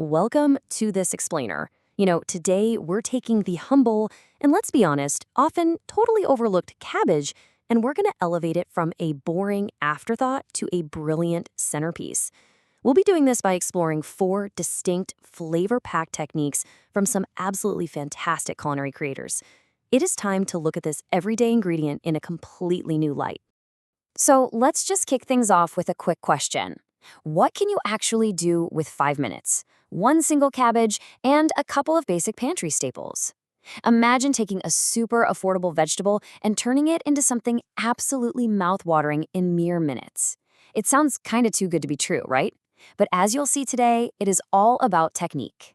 Welcome to this explainer. Today we're taking the humble and, let's be honest, often totally overlooked cabbage, and we're going to elevate it from a boring afterthought to a brilliant centerpiece. We'll be doing this by exploring 4 distinct flavor-packed techniques from some absolutely fantastic culinary creators. It is time to look at this everyday ingredient in a completely new light. So let's just kick things off with a quick question. What can you actually do with 5 minutes? 1 single cabbage, and a couple of basic pantry staples. Imagine taking a super affordable vegetable and turning it into something absolutely mouth-watering in mere minutes. It sounds kinda too good to be true, right? But as you'll see today, it is all about technique.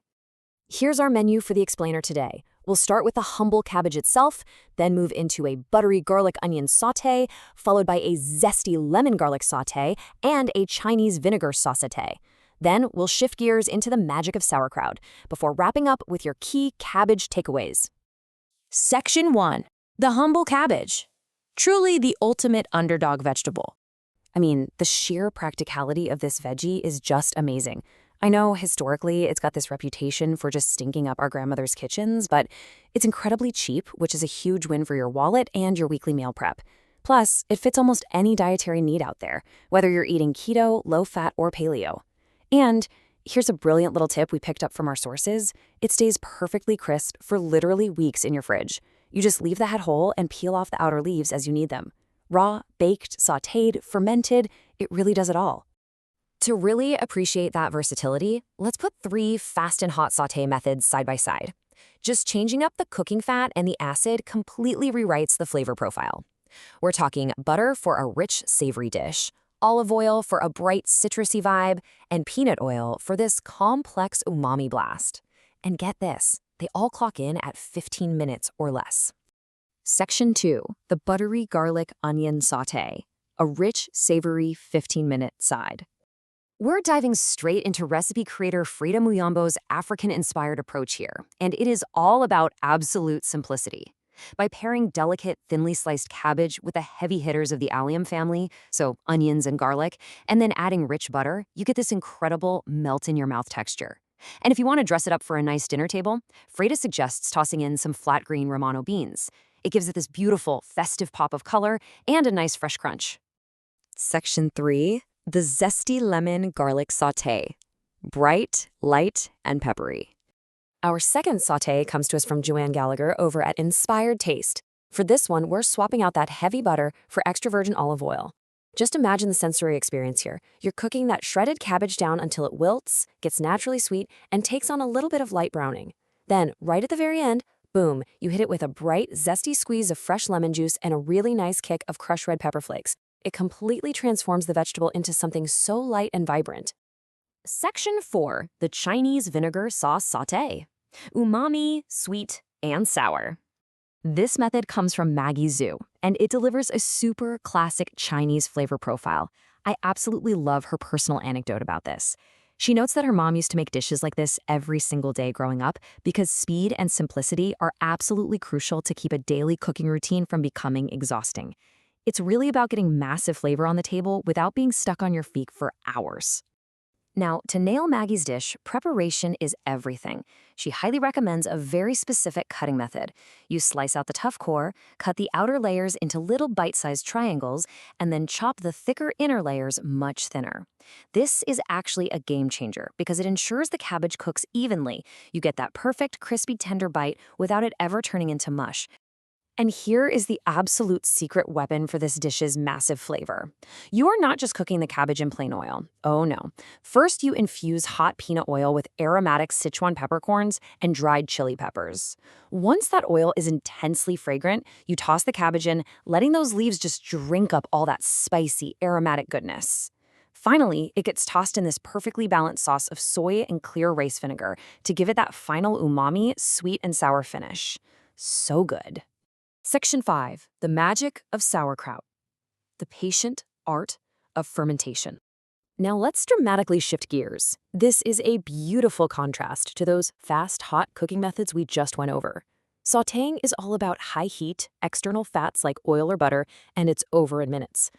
Here's our menu for the explainer today. We'll start with the humble cabbage itself, then move into a buttery garlic onion sauté, followed by a zesty lemon garlic sauté, and a Chinese vinegar sauté. Then we'll shift gears into the magic of sauerkraut, before wrapping up with your key cabbage takeaways. Section 1. The humble cabbage. Truly the ultimate underdog vegetable. The sheer practicality of this veggie is just amazing. I know historically it's got this reputation for just stinking up our grandmother's kitchens, but it's incredibly cheap, which is a huge win for your wallet and your weekly meal prep. Plus, it fits almost any dietary need out there, whether you're eating keto, low-fat, or paleo. And here's a brilliant little tip we picked up from our sources. It stays perfectly crisp for literally weeks in your fridge. You just leave the head whole and peel off the outer leaves as you need them. Raw, baked, sautéed, fermented, it really does it all. To really appreciate that versatility, let's put 3 fast and hot sauté methods side by side. Just changing up the cooking fat and the acid completely rewrites the flavor profile. We're talking butter for a rich, savory dish, olive oil for a bright, citrusy vibe, and peanut oil for this complex umami blast. And get this, they all clock in at 15 minutes or less. Section 2, the buttery garlic onion sauté, a rich, savory 15-minute side. We're diving straight into recipe creator Frida Muyambo's African-inspired approach here, and it is all about absolute simplicity. By pairing delicate, thinly sliced cabbage with the heavy hitters of the allium family, so onions and garlic, and then adding rich butter, you get this incredible melt-in-your-mouth texture. And if you want to dress it up for a nice dinner table, Frida suggests tossing in some flat green Romano beans. It gives it this beautiful, festive pop of color and a nice fresh crunch. Section 3. The zesty lemon garlic sauté. Bright, light, and peppery. Our second sauté comes to us from Joanne Gallagher over at Inspired Taste. For this one, we're swapping out that heavy butter for extra virgin olive oil. Just imagine the sensory experience here. You're cooking that shredded cabbage down until it wilts, gets naturally sweet, and takes on a little bit of light browning. Then, right at the very end, boom, you hit it with a bright, zesty squeeze of fresh lemon juice and a really nice kick of crushed red pepper flakes. It completely transforms the vegetable into something so light and vibrant. Section 4. The Chinese vinegar sauce sauté. Umami, sweet, and sour. This method comes from Maggie Zhu, and it delivers a super classic Chinese flavor profile. I absolutely love her personal anecdote about this. She notes that her mom used to make dishes like this every single day growing up because speed and simplicity are absolutely crucial to keep a daily cooking routine from becoming exhausting. It's really about getting massive flavor on the table without being stuck on your feet for hours. Now, to nail Maggie's dish, preparation is everything. She highly recommends a very specific cutting method. You slice out the tough core, cut the outer layers into little bite-sized triangles, and then chop the thicker inner layers much thinner. This is actually a game changer because it ensures the cabbage cooks evenly. You get that perfect, crispy, tender bite without it ever turning into mush. And here is the absolute secret weapon for this dish's massive flavor. You are not just cooking the cabbage in plain oil. Oh no. First, you infuse hot peanut oil with aromatic Sichuan peppercorns and dried chili peppers. Once that oil is intensely fragrant, you toss the cabbage in, letting those leaves just drink up all that spicy, aromatic goodness. Finally, it gets tossed in this perfectly balanced sauce of soy and clear rice vinegar to give it that final umami, sweet and sour finish. So good. Section 5. The magic of sauerkraut. The patient art of fermentation. Now let's dramatically shift gears. This is a beautiful contrast to those fast, hot cooking methods we just went over. Sautéing is all about high heat, external fats like oil or butter, and it's over in minutes.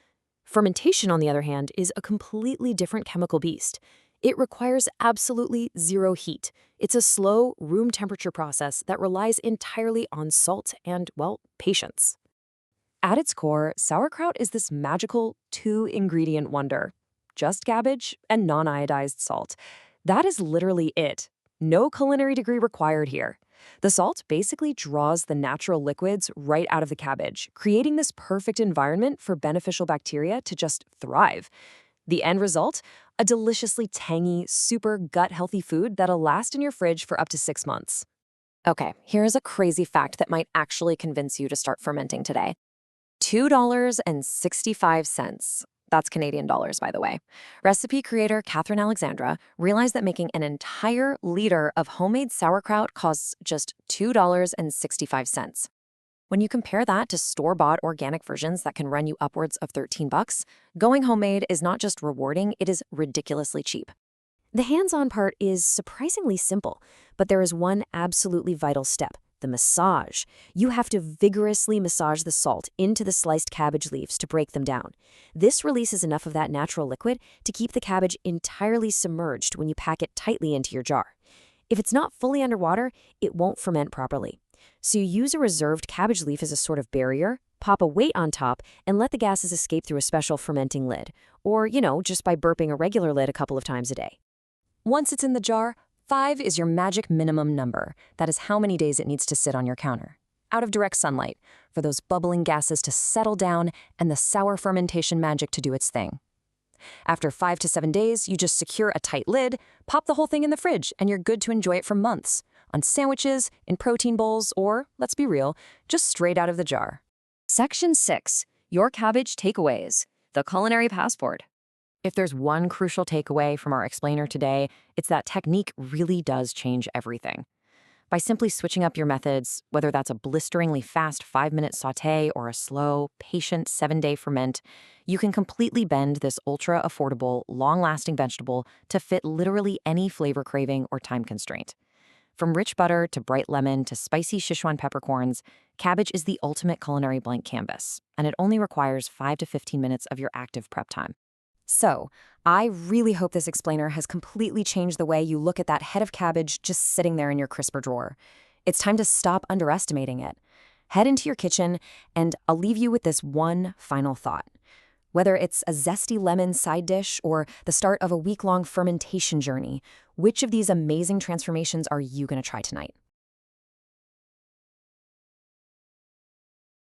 Fermentation, on the other hand, is a completely different chemical beast. It requires absolutely zero heat. It's a slow, room temperature process that relies entirely on salt and, well, patience. At its core, sauerkraut is this magical two-ingredient wonder. Just cabbage and non-iodized salt. That is literally it. No culinary degree required here. The salt basically draws the natural liquids right out of the cabbage, creating this perfect environment for beneficial bacteria to just thrive. The end result? A deliciously tangy, super gut-healthy food that'll last in your fridge for up to 6 months. Okay, here's a crazy fact that might actually convince you to start fermenting today. $2.65. That's Canadian dollars, by the way. Recipe creator Catherine Alexandra realized that making an entire liter of homemade sauerkraut costs just $2.65. When you compare that to store-bought organic versions that can run you upwards of $13, going homemade is not just rewarding, it is ridiculously cheap. The hands-on part is surprisingly simple, but there is one absolutely vital step: the massage. You have to vigorously massage the salt into the sliced cabbage leaves to break them down. This releases enough of that natural liquid to keep the cabbage entirely submerged when you pack it tightly into your jar. If it's not fully underwater, it won't ferment properly. So you use a reserved cabbage leaf as a sort of barrier, pop a weight on top, and let the gases escape through a special fermenting lid. Or, just by burping a regular lid a couple of times a day. Once it's in the jar, 5 is your magic minimum number. That is how many days it needs to sit on your counter, out of direct sunlight, for those bubbling gases to settle down and the sour fermentation magic to do its thing. After 5 to 7 days, you just secure a tight lid, pop the whole thing in the fridge, and you're good to enjoy it for months. On sandwiches, in protein bowls, or, let's be real, just straight out of the jar. Section 6. Your Cabbage Takeaways. The Culinary Passport. If there's one crucial takeaway from our explainer today, it's that technique really does change everything. By simply switching up your methods, whether that's a blisteringly fast 5-minute sauté or a slow, patient 7-day ferment, you can completely bend this ultra-affordable, long-lasting vegetable to fit literally any flavor craving or time constraint. From rich butter to bright lemon to spicy Sichuan peppercorns, cabbage is the ultimate culinary blank canvas, and it only requires 5 to 15 minutes of your active prep time. So, I really hope this explainer has completely changed the way you look at that head of cabbage just sitting there in your crisper drawer. It's time to stop underestimating it. Head into your kitchen, and I'll leave you with this one final thought. Whether it's a zesty lemon side dish or the start of a week-long fermentation journey, which of these amazing transformations are you going to try tonight?